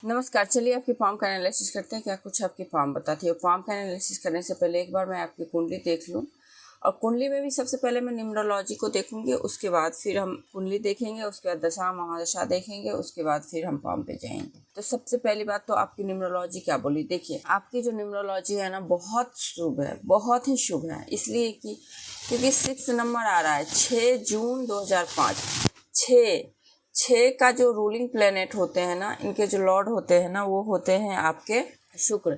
नमस्कार। चलिए आपकी फॉर्म का एनालिसिस करते हैं। क्या कुछ आपकी फॉर्म बताती है। फॉर्म का एनालिसिस करने से पहले एक बार मैं आपकी कुंडली देख लूं, और कुंडली में भी सबसे पहले मैं न्यूमरोलॉजी को देखूंगी, उसके बाद फिर हम कुंडली देखेंगे, उसके बाद दशा महादशा देखेंगे, उसके बाद फिर हम फॉर्म पे जाएंगे। तो सबसे पहली बात तो आपकी न्यूमरोलॉजी क्या बोली। देखिए, आपकी जो न्यूमरोलॉजी है ना, बहुत शुभ है, बहुत ही शुभ है। इसलिए क्योंकि 6 नंबर आ रहा है, 6 जून 2005। 6 का जो रूलिंग प्लेनेट होते हैं ना, इनके जो लॉर्ड होते हैं ना, वो होते हैं आपके शुक्र।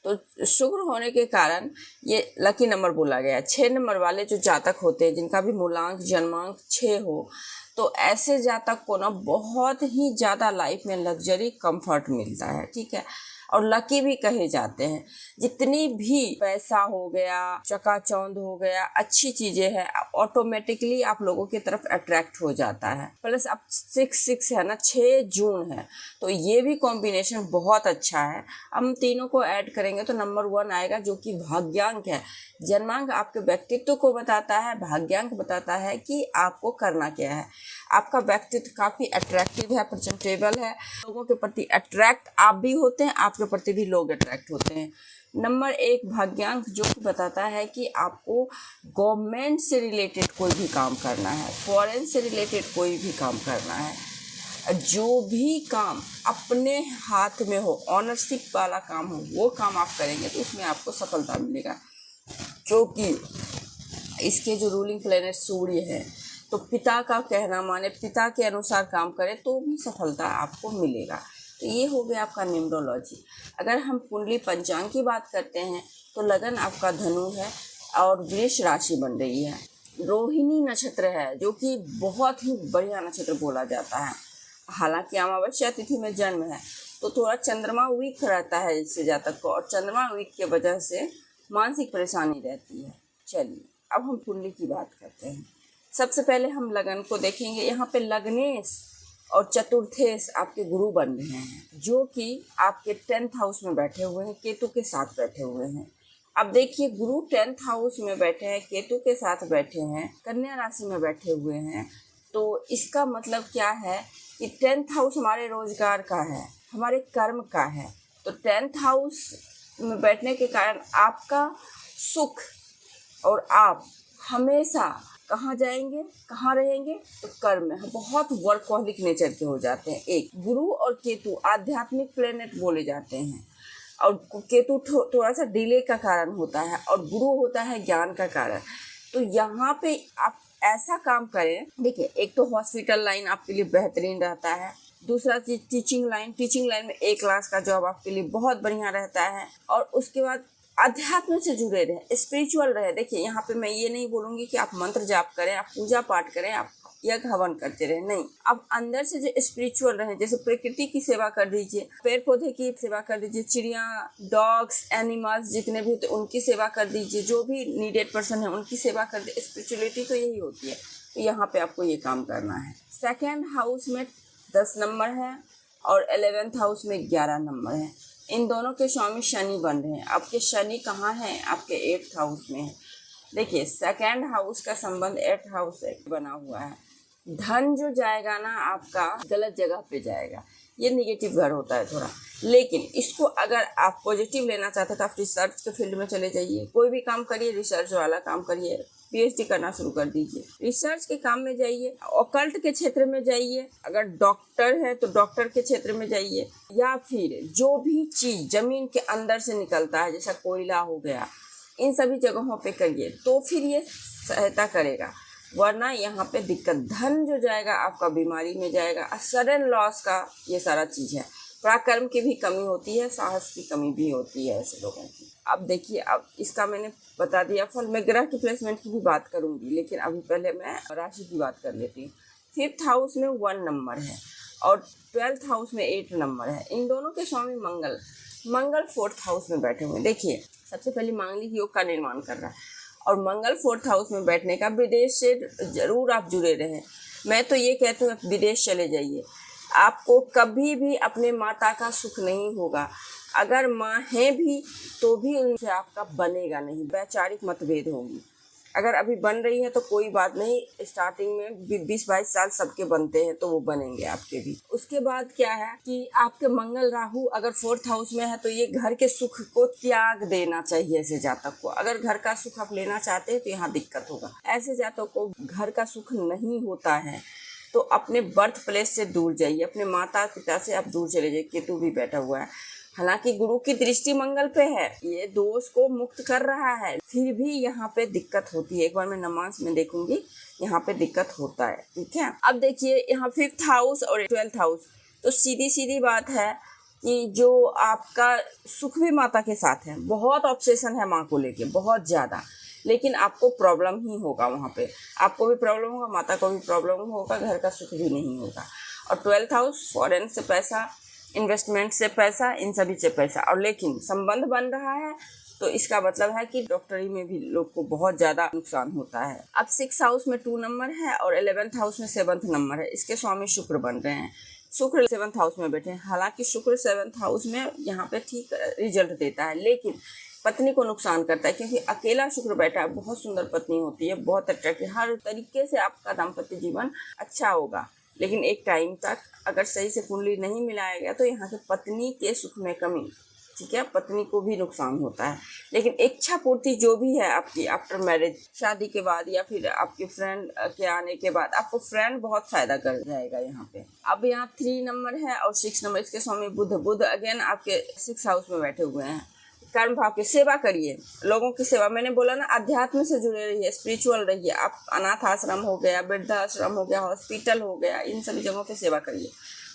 तो शुक्र होने के कारण ये लकी नंबर बोला गया है। 6 नंबर वाले जो जातक होते हैं, जिनका भी मूलांक जन्मांक 6 हो, तो ऐसे जातक को ना बहुत ही ज़्यादा लाइफ में लग्जरी कंफर्ट मिलता है। ठीक है, और लकी भी कहे जाते हैं। जितनी भी पैसा हो गया, चकाचौंध हो गया, अच्छी चीजें हैं, ऑटोमेटिकली आप लोगों की तरफ अट्रैक्ट हो जाता है। प्लस अब 6 है ना, 6 जून है, तो ये भी कॉम्बिनेशन बहुत अच्छा है। हम तीनों को ऐड करेंगे तो नंबर 1 आएगा, जो कि भाग्यांक है। जन्मांक आपके व्यक्तित्व को बताता है, भाग्यांक बताता है कि आपको करना क्या है। आपका व्यक्तित्व काफ़ी अट्रैक्टिव है, प्रेजेंटेबल है, लोगों के प्रति अट्रैक्ट आप भी होते हैं, आपके प्रति भी लोग अट्रैक्ट होते हैं। नंबर 1 भाग्यांक, जो कि बताता है कि आपको गवर्नमेंट से रिलेटेड कोई भी काम करना है, फॉरेन से रिलेटेड कोई भी काम करना है। जो भी काम अपने हाथ में हो, ऑनरशिप वाला काम हो, वो काम आप करेंगे तो उसमें आपको सफलता मिलेगा। क्योंकि इसके जो रूलिंग प्लेनेट सूर्य है, तो पिता का कहना माने, पिता के अनुसार काम करें तो भी सफलता आपको मिलेगा। तो ये हो गया आपका न्यूमरोलॉजी। अगर हम कुंडली पंचांग की बात करते हैं, तो लगन आपका धनु है और वृष राशि बन रही है। रोहिणी नक्षत्र है, जो कि बहुत ही बढ़िया नक्षत्र बोला जाता है। हालांकि अमावस्या तिथि में जन्म है, तो थोड़ा चंद्रमा वीक रहता है इससे जातक को, और चंद्रमा वीक के वजह से मानसिक परेशानी रहती है। चलिए अब हम कुंडली की बात करते हैं। सबसे पहले हम लगन को देखेंगे। यहाँ पे लग्नेश और चतुर्थेश आपके गुरु बन रहे हैं, जो कि आपके 10th हाउस में बैठे हुए हैं, केतु के साथ बैठे हुए हैं। अब देखिए, गुरु 10th हाउस में बैठे हैं, केतु के साथ बैठे हैं, कन्या राशि में बैठे हुए हैं। तो इसका मतलब क्या है कि 10th हाउस हमारे रोजगार का है, हमारे कर्म का है। तो 10th हाउस में बैठने के कारण आपका सुख, और आप हमेशा कहाँ जाएंगे, कहाँ रहेंगे, तो कर्म में बहुत वर्कहोलिक नेचर के हो जाते हैं। एक गुरु और केतु आध्यात्मिक प्लेनेट बोले जाते हैं, और केतु थोड़ा सा डिले का कारण होता है, और गुरु होता है ज्ञान का कारण। तो यहाँ पे आप ऐसा काम करें। देखिए, एक तो हॉस्पिटल लाइन आपके लिए बेहतरीन रहता है। दूसरा चीज टीचिंग लाइन में A क्लास का जॉब आपके लिए बहुत बढ़िया रहता है। और उसके बाद अध्यात्म से जुड़े रहे, स्पिरिचुअल रहे। देखिए, यहाँ पे मैं ये नहीं बोलूंगी कि आप मंत्र जाप करें, आप पूजा पाठ करें, आप यज्ञ हवन करते रहे, नहीं। आप अंदर से जो स्पिरिचुअल रहे, जैसे प्रकृति की सेवा कर दीजिए, पेड़ पौधे की सेवा कर दीजिए, चिड़िया, डॉग्स, एनिमल्स जितने भी होते हैं उनकी सेवा कर दीजिए, जो भी नीडेड पर्सन है उनकी सेवा कर दीजिए। स्पिरिचुअलिटी तो यही होती है। तो यहाँ पे आपको ये काम करना है। 2nd हाउस में 10 नंबर है, और 11th हाउस में 11 नंबर है। इन दोनों के स्वामी शनि बन रहे हैं। आपके शनि कहाँ हैं? आपके 8th हाउस में है। देखिए, 2nd हाउस का संबंध 8th हाउस से बना हुआ है। धन जो जाएगा ना आपका, गलत जगह पे जाएगा। ये निगेटिव घर होता है थोड़ा, लेकिन इसको अगर आप पॉजिटिव लेना चाहते हैं तो आप रिसर्च के फील्ड में चले जाइए। कोई भी काम करिए, रिसर्च वाला काम करिए, PhD करना शुरू कर दीजिए, रिसर्च के काम में जाइए, ऑकल्ट के क्षेत्र में जाइए। अगर डॉक्टर है तो डॉक्टर के क्षेत्र में जाइए, या फिर जो भी चीज जमीन के अंदर से निकलता है, जैसा कोयला हो गया, इन सभी जगहों पे करिए, तो फिर ये सहायता करेगा। वरना यहाँ पे दिक्कत, धन जो जाएगा आपका बीमारी में जाएगा, सडन लॉस का ये सारा चीज है। पराक्रम की भी कमी होती है, साहस की कमी भी होती है ऐसे लोगों की। अब देखिए, अब इसका मैंने बता दिया फल। मैं ग्रह की प्लेसमेंट की भी बात करूंगी, लेकिन अभी पहले मैं राशि की बात कर लेती हूँ। 5th हाउस में 1 नंबर है, और 12th हाउस में 8 नंबर है। इन दोनों के स्वामी मंगल 4th हाउस में बैठे हुए हैं। देखिए, सबसे पहले मांगलिक योग का निर्माण कर रहा है, और मंगल 4th हाउस में बैठने का, विदेश से जरूर आप जुड़े रहें। मैं तो ये कहती हूँ विदेश चले जाइए। आपको कभी भी अपने माता का सुख नहीं होगा। अगर माँ है भी तो भी उनसे आपका बनेगा नहीं, वैचारिक मतभेद होगी। अगर अभी बन रही है तो कोई बात नहीं, स्टार्टिंग में 20-22 साल सबके बनते हैं तो वो बनेंगे आपके भी। उसके बाद क्या है कि आपके मंगल राहु अगर 4th हाउस में है तो ये घर के सुख को त्याग देना चाहिए ऐसे जातक को। अगर घर का सुख आप लेना चाहते हैं तो यहाँ दिक्कत होगा। ऐसे जातक को घर का सुख नहीं होता है तो अपने बर्थ प्लेस से दूर जाइए, अपने माता पिता से आप दूर चले जाइए। केतु भी बैठा हुआ है, हालांकि गुरु की दृष्टि मंगल पे है, ये दोष को मुक्त कर रहा है, फिर भी यहाँ पे दिक्कत होती है। एक बार मैं नमाज में देखूंगी, यहाँ पे दिक्कत होता है। ठीक है, अब देखिए यहाँ 5th हाउस और 12th हाउस, तो सीधी सीधी बात है कि जो आपका सुख भी माता के साथ है, बहुत ऑब्सेशन है माँ को लेके, बहुत ज़्यादा, लेकिन आपको प्रॉब्लम ही होगा वहाँ पे। आपको भी प्रॉब्लम होगा, माता को भी प्रॉब्लम होगा, घर का सुख भी नहीं होगा। और 12th हाउस फॉरेन से पैसा, इन्वेस्टमेंट से पैसा, इन सभी से पैसा। और लेकिन संबंध बन रहा है तो इसका मतलब है कि डॉक्टरी में भी लोग को बहुत ज़्यादा नुकसान होता है। अब 6th हाउस में 2 नंबर है और 11th हाउस में 7th नंबर है, इसके स्वामी शुक्र बन रहे हैं। शुक्र 7th हाउस में बैठे हैं, हालांकि शुक्र 7th हाउस में यहाँ पे ठीक रिजल्ट देता है, लेकिन पत्नी को नुकसान करता है, क्योंकि अकेला शुक्र बैठा है। बहुत सुंदर पत्नी होती है, बहुत अट्रैक्टिव, हर तरीके से आपका दाम्पत्य जीवन अच्छा होगा, लेकिन एक टाइम तक अगर सही से कुंडली नहीं मिलाया गया तो यहाँ के पत्नी के सुख में कमी, ठीक है, पत्नी को भी नुकसान होता है। लेकिन इच्छा पूर्ति जो भी है आपकी आफ्टर मैरिज, शादी के बाद या फिर आपके फ्रेंड के आने के बाद, आपको फ्रेंड बहुत फायदा कर जाएगा यहाँ पे। अब यहाँ 3 नंबर है और 6 नंबर, इसके स्वामी बुध अगेन आपके 6th हाउस में बैठे हुए हैं। कर्म भाव की सेवा करिए, लोगों की सेवा, मैंने बोला ना, अध्यात्म से जुड़े रहिए, स्पिरिचुअल रहिए। आप अनाथ आश्रम हो गया, वृद्धाश्रम हो गया, हॉस्पिटल हो गया, इन सभी जगहों पे सेवा करिए।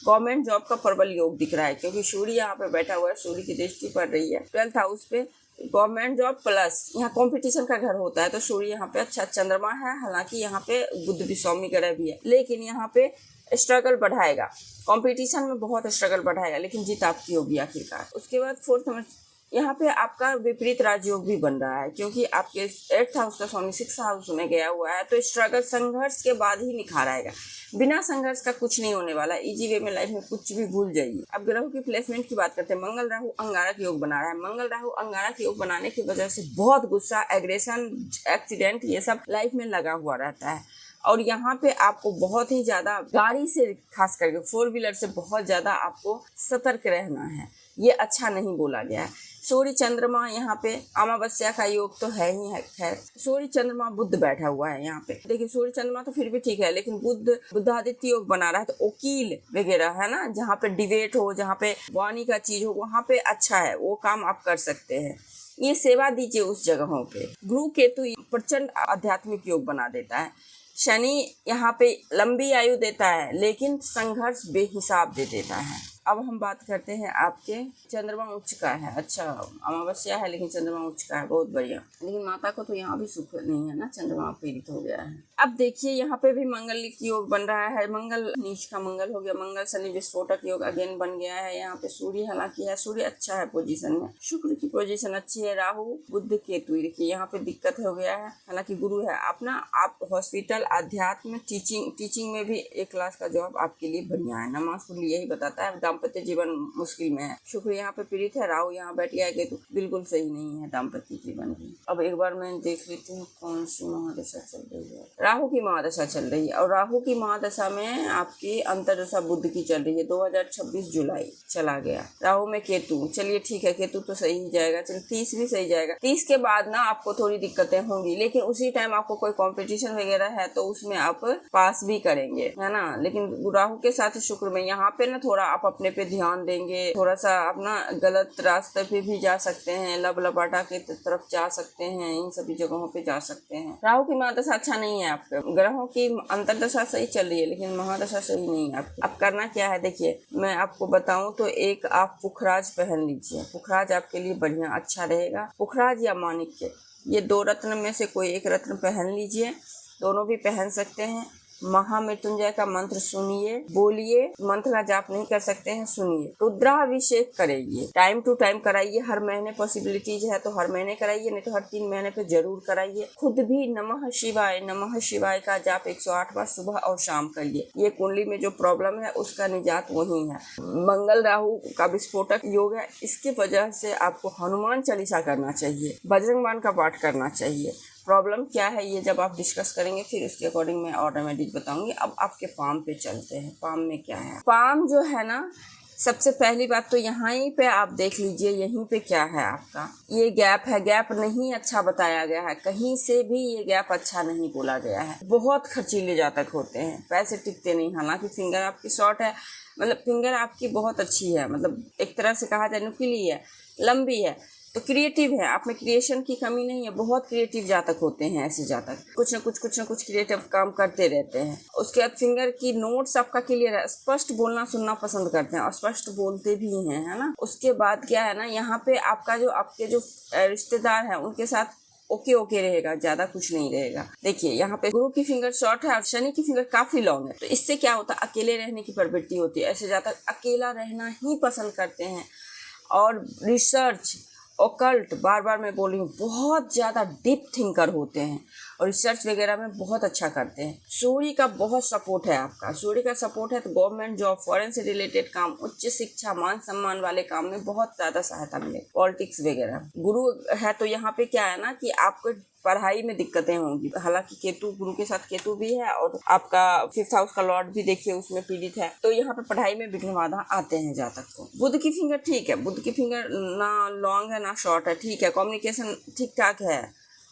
गवर्नमेंट जॉब का प्रबल योग दिख रहा है, क्योंकि सूर्य यहाँ पे बैठा हुआ है, सूर्य की दृष्टि पड़ रही है 12th हाउस पे। गवर्नमेंट जॉब प्लस यहाँ कंपटीशन का घर होता है, तो सूर्य यहाँ पे अच्छा, चंद्रमा है, हालांकि यहाँ पे बुध भी स्वामी ग्रह भी है, लेकिन यहाँ पे स्ट्रगल बढ़ाएगा, कंपटीशन में बहुत स्ट्रगल बढ़ाएगा, लेकिन जीत आपकी होगी आखिरकार। उसके बाद 4th में यहाँ पे आपका विपरीत राजयोग भी बन रहा है, क्योंकि आपके 8th हाउस का स्वामी 6th हाउस में गया हुआ है, तो स्ट्रगल, संघर्ष के बाद ही निखार आएगा। बिना संघर्ष का कुछ नहीं होने वाला, इजी वे में लाइफ में कुछ भी भूल जाइए। अब ग्रहों की प्लेसमेंट की बात करते हैं। मंगल राहु अंगारक योग बना रहा है। मंगल राहु अंगारक योग बनाने की वजह से बहुत गुस्सा, एग्रेशन, एक्सीडेंट, ये सब लाइफ में लगा हुआ रहता है। और यहाँ पे आपको बहुत ही ज़्यादा गाड़ी से, खास करके 4 व्हीलर से बहुत ज़्यादा आपको सतर्क रहना है, ये अच्छा नहीं बोला गया है। सूर्य चंद्रमा यहाँ पे अमावस्या का योग तो है ही है। खैर, सूर्य चंद्रमा बुध बैठा हुआ है यहाँ पे, देखिए सूर्य चंद्रमा तो फिर भी ठीक है, लेकिन बुधादित्य योग बना रहा है, तो वकील वगैरह है ना, जहाँ पे डिबेट हो, जहाँ पे वाणी का चीज हो, वहाँ पे अच्छा है, वो काम आप कर सकते हैं। ये सेवा दीजिए उस जगहों पे। गुरु केतु प्रचंड आध्यात्मिक योग बना देता है। शनि यहाँ पे लंबी आयु देता है, लेकिन संघर्ष बेहिसाब दे देता है। अब हम बात करते हैं आपके चंद्रमा उच्च का है। अच्छा, अमावस्या है लेकिन चंद्रमा उच्च का है, बहुत बढ़िया। लेकिन माता को तो यहाँ भी सुख नहीं है ना, चंद्रमा पीड़ित हो गया है। अब देखिए यहाँ पे भी मंगल योग बन रहा है। मंगल नीच का मंगल हो गया, मंगल शनि विस्फोटक योग अगेन बन गया है। यहाँ पे सूर्य हालांकि है, सूर्य अच्छा है पोजीशन में, शुक्र की पोजीशन अच्छी है, राहु बुध केतु, देखिए यहाँ पे दिक्कत हो गया है, हालांकि गुरु है अपना। आप हॉस्पिटल, अध्यात्म, टीचिंग में भी 1 क्लास का जॉब आपके लिए बढ़िया है। नमाज कुंडली यही बताता है। दाम्पत्य जीवन मुश्किल में है, शुक्र यहाँ पे पीड़ित है, राहु यहाँ बैठ गया, केतु बिल्कुल सही नहीं है दाम्पत्य जीवन की। अब एक बार मैं देख लेती हूँ कौन सी महादशा चल रही है। राहु की महादशा चल रही है, और राहु की महादशा में आपकी अंतरदशा बुध की चल रही है। 2026 जुलाई चला गया। राहु में केतु, चलिए ठीक है, केतु तो सही ही जाएगा, चलिए 30 भी सही जाएगा। 30 के बाद ना आपको थोड़ी दिक्कतें होंगी, लेकिन उसी टाइम आपको कोई कॉम्पिटिशन वगैरह है तो उसमें आप पास भी करेंगे, है ना। लेकिन राहु के साथ शुक्र में यहाँ पे ना थोड़ा आप अपने पे ध्यान देंगे, थोड़ा सा अपना गलत रास्ते पे भी जा सकते हैं, लब लपाटा के तरफ जा सकते हैं, इन सभी जगहों पे जा सकते हैं। राहु की महादशा अच्छा नहीं है आपके। ग्रहों की अंतरदशा सही चल रही है, लेकिन महादशा सही नहीं है आपकी। अब करना क्या है, देखिए मैं आपको बताऊं तो एक आप पुखराज पहन लीजिए। पुखराज आपके लिए बढ़िया अच्छा रहेगा। पुखराज या माणिक्य, ये 2 रत्न में से कोई एक रत्न पहन लीजिए, दोनों भी पहन सकते हैं। महामृत्युंजय का मंत्र सुनिए, बोलिए, मंत्र का जाप नहीं कर सकते हैं, सुनिए। रुद्राभिषेक करिए, टाइम टू टाइम कराइए, हर महीने पॉसिबिलिटीज है तो हर महीने कराइए, नहीं तो हर 3 महीने पे जरूर कराइए। खुद भी नमः शिवाय का जाप 108 बार सुबह और शाम करिए। ये कुंडली में जो प्रॉब्लम है उसका निजात वही है। मंगल राहु का विस्फोटक योग है, इसकी वजह से आपको हनुमान चालीसा करना चाहिए, बजरंग बाण का पाठ करना चाहिए, प्रॉब्लम क्या है ये जब आप डिस्कस करेंगे फिर उसके अकॉर्डिंग मैं और रेमेडीज बताऊंगी। अब आपके पाम पे चलते हैं। पाम में क्या है, पाम जो है ना, सबसे पहली बात तो यहाँ ही पे आप देख लीजिए, यहीं पे क्या है आपका, ये गैप है। गैप नहीं अच्छा बताया गया है, कहीं से भी ये गैप अच्छा नहीं बोला गया है। बहुत खर्चीले जातक होते हैं, पैसे टिकते नहीं। हालांकि फिंगर आपकी शॉर्ट है, मतलब फिंगर आपकी बहुत अच्छी है, मतलब एक तरह से कहा जाए नुकीली है, लंबी है, तो क्रिएटिव है, आप में क्रिएशन की कमी नहीं है। बहुत क्रिएटिव जातक होते हैं ऐसे जातक, कुछ न कुछ क्रिएटिव काम करते रहते हैं। उसके बाद फिंगर की नोट्स आपका क्लियर है, स्पष्ट बोलना सुनना पसंद करते हैं और स्पष्ट बोलते भी हैं, है ना। उसके बाद क्या है ना, यहाँ पे आपका जो आपके जो रिश्तेदार है उनके साथ ओके रहेगा, ज्यादा कुछ नहीं रहेगा। देखिए यहाँ पे गुरु की फिंगर शॉर्ट है और शनि की फिंगर काफी लॉन्ग है, तो इससे क्या होता है, अकेले रहने की प्रवृत्ति होती है। ऐसे जातक अकेला रहना ही पसंद करते हैं और रिसर्च ओकल्ट, बार बार मैं बोल रही हूँ, बहुत ज़्यादा डीप थिंकर होते हैं और रिसर्च वगैरह में बहुत अच्छा करते हैं। सूर्य का बहुत सपोर्ट है आपका, सूर्य का सपोर्ट है तो गवर्नमेंट जॉब, फॉरेन से रिलेटेड काम, उच्च शिक्षा, मान सम्मान वाले काम में बहुत ज़्यादा सहायता मिले, पॉलिटिक्स वगैरह। गुरु है तो यहाँ पे क्या है ना कि आपको पढ़ाई में दिक्कतें होंगी। हालांकि केतु, गुरु के साथ केतु भी है और आपका 5th हाउस का लॉर्ड भी देखिए उसमें पीड़ित है, तो यहाँ पे पढ़ाई में विघ्न बाधा आते हैं जातक को। बुध की फिंगर ठीक है, बुध की फिंगर ना लॉन्ग है ना शॉर्ट है, ठीक है। कम्युनिकेशन ठीक ठाक है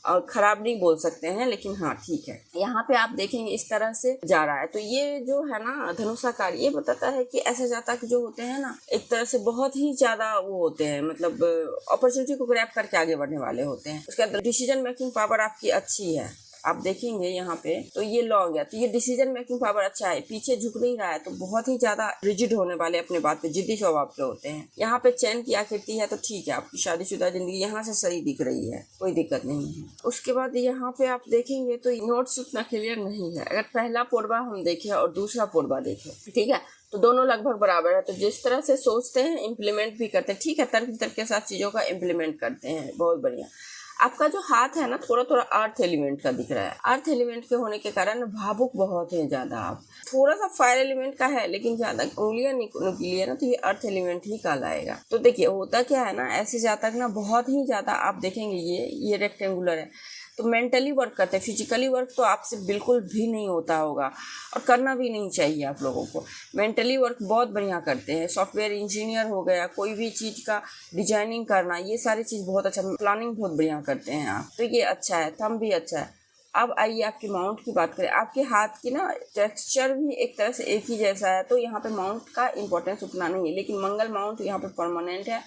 और खराब नहीं बोल सकते हैं, लेकिन हाँ ठीक है। यहाँ पे आप देखेंगे इस तरह से जा रहा है, तो ये जो है ना धनुषाकार, ये बताता है कि ऐसे जातक जो होते हैं ना, एक तरह से बहुत ही ज्यादा वो होते हैं, मतलब अपॉर्चुनिटी को ग्रैब करके आगे बढ़ने वाले होते हैं। उसके बाद डिसीजन मेकिंग पावर आपकी अच्छी है, आप देखेंगे यहाँ पे तो ये लॉन्ग है, तो ये डिसीजन मेकिंग पावर अच्छा है, पीछे झुक नहीं रहा है, तो बहुत ही ज्यादा रिजिड होने वाले, अपने बात पे जिद्दी स्वभाव के होते हैं। यहाँ पे चैन की आकृति है तो ठीक है, आपकी शादीशुदा जिंदगी यहाँ से सही दिख रही है, कोई दिक्कत नहीं है। उसके बाद यहाँ पे आप देखेंगे तो नोट्स उतना क्लियर नहीं है। अगर पहला पोरबा हम देखें और दूसरा पोरबा देखें, ठीक है, तो दोनों लगभग बराबर है। तो जिस तरह से सोचते हैं इम्प्लीमेंट भी करते हैं, ठीक है, तर्क के साथ चीजों का इम्प्लीमेंट करते हैं, बहुत बढ़िया। आपका जो हाथ है ना, थोड़ा थोड़ा अर्थ एलिमेंट का दिख रहा है। अर्थ एलिमेंट के होने के कारण भावुक बहुत है ज्यादा। आप थोड़ा सा फायर एलिमेंट का है, लेकिन ज्यादा उंगलियां नुकीली है ना, तो ये अर्थ एलिमेंट ही कहलाएगा। तो देखिए होता क्या है ना, ऐसे जातक ना बहुत ही ज्यादा, आप देखेंगे ये रेक्टेंगुलर है, तो मेंटली वर्क करते हैं। फिजिकली वर्क तो आपसे बिल्कुल भी नहीं होता होगा और करना भी नहीं चाहिए आप लोगों को। मेंटली वर्क बहुत बढ़िया करते हैं। सॉफ्टवेयर इंजीनियर हो गया, कोई भी चीज़ का डिजाइनिंग करना, ये सारी चीज़ बहुत अच्छा, प्लानिंग बहुत बढ़िया करते हैं आप, तो ये अच्छा है। थंब भी अच्छा है। अब आइए आपके माउंट की बात करें। आपके हाथ की ना टेक्सचर भी एक तरह से एक ही जैसा है, तो यहाँ पे माउंट का इंपॉर्टेंस उतना नहीं है, लेकिन मंगल माउंट यहाँ पे परमानेंट है,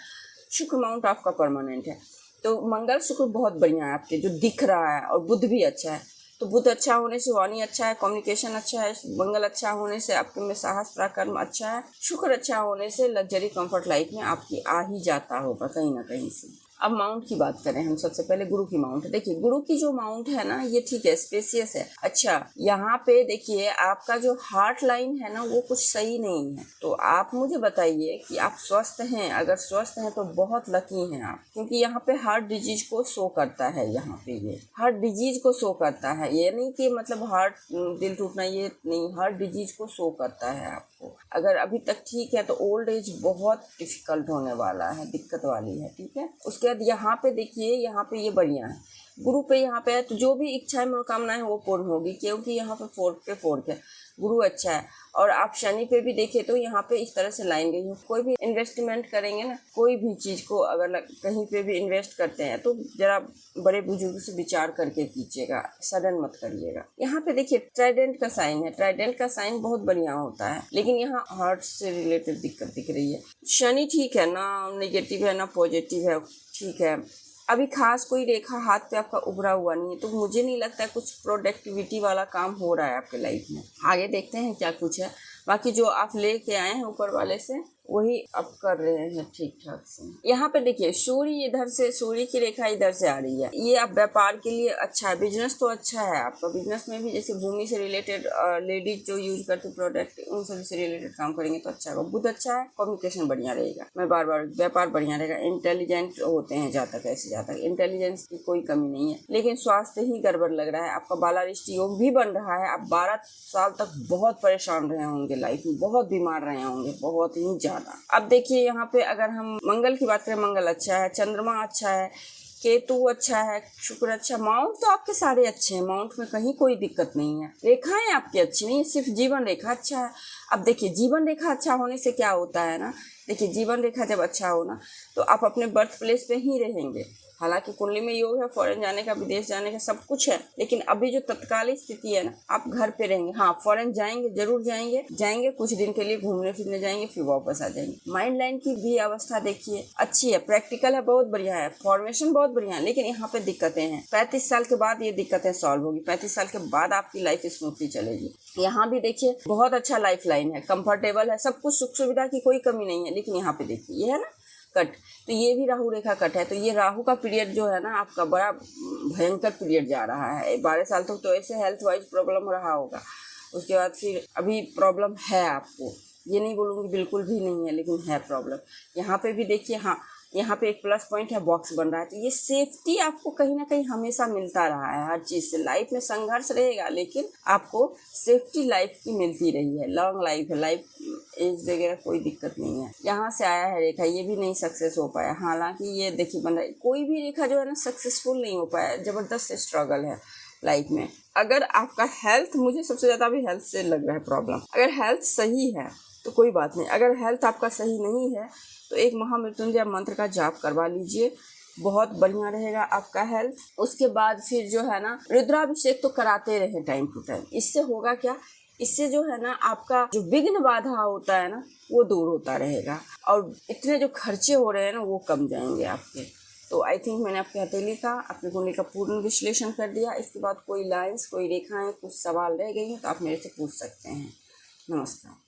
शुक्र माउंट आपका परमानेंट है। तो मंगल शुक्र बहुत बढ़िया है आपके, जो दिख रहा है, और बुध भी अच्छा है। तो बुध अच्छा होने से वाणी अच्छा है, कम्युनिकेशन अच्छा है, मंगल अच्छा होने से आपके में साहस पराक्रम अच्छा है, शुक्र अच्छा होने से लग्जरी कंफर्ट लाइफ में आपकी आ ही जाता होगा कहीं ना कहीं से। अब माउंट की बात करें हम, सबसे पहले गुरु की माउंट। देखिए गुरु की जो माउंट है ना, ये ठीक है, स्पेसियस है। अच्छा, यहाँ पे देखिए आपका जो हार्ट लाइन है ना, वो कुछ सही नहीं है। तो आप मुझे बताइए कि आप स्वस्थ हैं? अगर स्वस्थ हैं तो बहुत लकी हैं आप, क्योंकि यहाँ पे हार्ट डिजीज को शो करता है। यहाँ पे ये हार्ट डिजीज को शो करता है, ये नहीं कि मतलब हार्ट दिल टूटना, ये नहीं, हार्ट डिजीज को शो करता है आपको। अगर अभी तक ठीक है तो ओल्ड एज बहुत डिफिकल्ट होने वाला है, दिक्कत वाली है, ठीक है। उसके बाद यहाँ पे देखिए, यहाँ पे ये बढ़िया है, गुरु पे यहाँ पे है, तो जो भी इच्छाएं मनोकामनाएं वो पूर्ण होगी, क्योंकि यहाँ पे 4 पे 4 है, गुरु अच्छा है। और आप शनि पे भी देखें तो यहाँ पे इस तरह से लाइन गई है। कोई भी इन्वेस्टमेंट करेंगे ना, कोई भी चीज को अगर कहीं पे भी इन्वेस्ट करते हैं तो जरा बड़े बुजुर्ग से विचार करके कीजिएगा, सडन मत करिएगा। यहाँ पे देखिए ट्राइडेंट का साइन है, ट्राइडेंट का साइन बहुत बढ़िया होता है, लेकिन यहाँ हार्ट से रिलेटेड दिक्कत दिख रही है। शनि ठीक है ना, नेगेटिव है ना पॉजिटिव है, ठीक है। अभी खास कोई रेखा हाथ पे आपका उभरा हुआ नहीं है, तो मुझे नहीं लगता है कुछ प्रोडक्टिविटी वाला काम हो रहा है आपके लाइफ में। आगे देखते हैं क्या कुछ है। बाकी जो आप लेके आए हैं ऊपर वाले से, वही आप कर रहे हैं ठीक ठाक से। यहाँ पे देखिए सूर्य इधर से, सूर्य की रेखा इधर से आ रही है, ये आप व्यापार के लिए अच्छा है। बिजनेस तो अच्छा है आपका, बिजनेस में भी जैसे भूमि से रिलेटेड लेडीज जो यूज करते प्रोडक्ट, उन सभी से रिलेटेड काम करेंगे तो अच्छा होगा। बुध अच्छा है, कम्युनिकेशन बढ़िया रहेगा, मैं बार बार, व्यापार बढ़िया रहेगा। इंटेलिजेंट होते हैं जातक, ऐसे जातक, इंटेलिजेंस की कोई कमी नहीं है, लेकिन स्वास्थ्य ही गड़बड़ लग रहा है। आपका बालारिष्ट योग भी बन रहा है, आप 12 साल तक बहुत परेशान रहे होंगे, लाइफ में बहुत बीमार रहे होंगे, बहुत ही ज्यादा। अब देखिए यहाँ पे अगर हम मंगल की बात करें, मंगल अच्छा है, चंद्रमा अच्छा है, केतु अच्छा है, शुक्र अच्छा, माउंट तो आपके सारे अच्छे हैं, माउंट में कहीं कोई दिक्कत नहीं है। रेखाएं आपकी अच्छी नहीं है, सिर्फ जीवन रेखा अच्छा है। अब देखिए जीवन रेखा अच्छा होने से क्या होता है ना, देखिए जीवन रेखा जब अच्छा हो ना तो आप अपने बर्थ प्लेस पे ही रहेंगे। हालांकि कुंडली में योग है फॉरेन जाने का, विदेश जाने का, सब कुछ है, लेकिन अभी जो तत्कालीन स्थिति है ना, आप घर पे रहेंगे। हाँ फॉरेन जाएंगे, जरूर जाएंगे कुछ दिन के लिए घूमने फिरने जाएंगे, फिर वापस आ जाएंगे। माइंड लाइन की भी अवस्था देखिए अच्छी है, प्रैक्टिकल है, बहुत बढ़िया है, फॉर्मेशन बहुत बढ़िया है, लेकिन यहाँ पे दिक्कतें हैं। 35 साल के बाद ये दिक्कतें सॉल्व होगी, 35 साल के बाद आपकी लाइफ स्मूथली चलेगी। यहाँ भी देखिए बहुत अच्छा लाइफ लाइन है, कंफर्टेबल है, सब कुछ सुख सुविधा की कोई कमी नहीं है। लेकिन यहाँ पे देखिए ये है ना कट, तो ये भी राहु रेखा कट है, तो ये राहु का पीरियड जो है ना आपका बड़ा भयंकर पीरियड जा रहा है। 12 साल तक तो ऐसे हेल्थ वाइज प्रॉब्लम रहा होगा, उसके बाद फिर अभी प्रॉब्लम है आपको, ये नहीं बोलूँगी बिल्कुल भी नहीं है, लेकिन है प्रॉब्लम। यहाँ पे भी देखिए, हाँ यहाँ पे एक प्लस पॉइंट है, बॉक्स बन रहा है, तो ये सेफ्टी आपको कहीं ना कहीं हमेशा मिलता रहा है। हर चीज़ से लाइफ में संघर्ष रहेगा, लेकिन आपको सेफ्टी लाइफ की मिलती रही है, लॉन्ग लाइफ है, लाइफ एज वगैरह कोई दिक्कत नहीं है। यहाँ से आया है रेखा, ये भी नहीं सक्सेस हो पाया। हालांकि ये देखिए बन रहा है, कोई भी रेखा जो है ना सक्सेसफुल नहीं हो पाया, ज़बरदस्त स्ट्रगल है लाइफ में। अगर आपका हेल्थ, मुझे सबसे ज़्यादा भी हेल्थ से लग रहा है प्रॉब्लम, अगर हेल्थ सही है तो कोई बात नहीं, अगर हेल्थ आपका सही नहीं है तो एक महामृत्युंजय मंत्र का जाप करवा लीजिए, बहुत बढ़िया रहेगा आपका हेल्थ। उसके बाद फिर जो है ना रुद्राभिषेक तो कराते रहे टाइम टू टाइम। इससे होगा क्या, इससे जो है ना आपका जो विघ्न बाधा होता है ना वो दूर होता रहेगा, और इतने जो खर्चे हो रहे हैं ना वो कम जाएंगे आपके। तो आई थिंक मैंने आपकी हथेली का, अपनी कुंडली का पूर्ण विश्लेषण कर दिया। इसके बाद कोई लाइन्स, कोई रेखाएं, कुछ सवाल रह गई हैं तो आप मेरे से पूछ सकते हैं। नमस्कार।